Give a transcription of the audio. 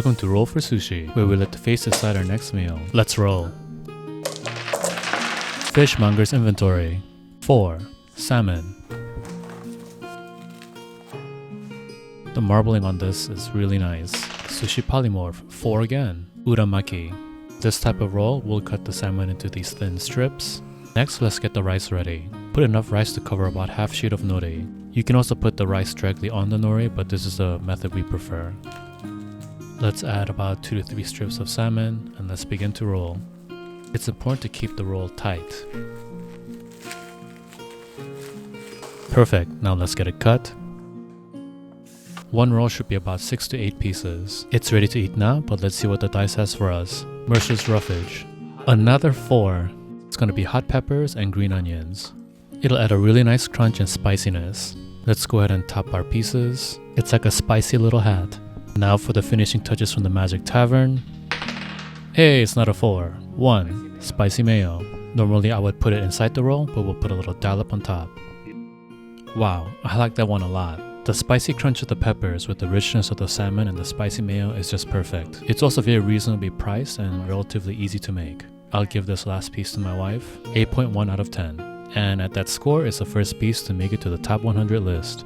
Welcome to Roll for Sushi, where we let the face decide our next meal. Let's roll. Fishmonger's inventory. 4. Salmon. The marbling on this is really nice. Sushi polymorph. 4 again. Uramaki. This type of roll, we'll cut the salmon into these thin strips. Next, let's get the rice ready. Put enough rice to cover about half sheet of nori. You can also put the rice directly on the nori, but this is the method we prefer. Let's add about 2 to 3 strips of salmon, and let's begin to roll. It's important to keep the roll tight. Perfect, now let's get it cut. One roll should be about 6 to 8 pieces. It's ready to eat now, but let's see what the dice has for us. Mercer's roughage. Another 4. It's gonna be hot peppers and green onions. It'll add a really nice crunch and spiciness. Let's go ahead and top our pieces. It's like a spicy little hat. Now for the finishing touches from the Magic Tavern. Hey, it's not a 4. 1. Spicy mayo. Normally I would put it inside the roll, but we'll put a little dollop on top. Wow, I like that one a lot. The spicy crunch of the peppers with the richness of the salmon and the spicy mayo is just perfect. It's also very reasonably priced and relatively easy to make. I'll give this last piece to my wife 8.1 out of 10. And at that score, it's the first piece to make it to the top 100 list.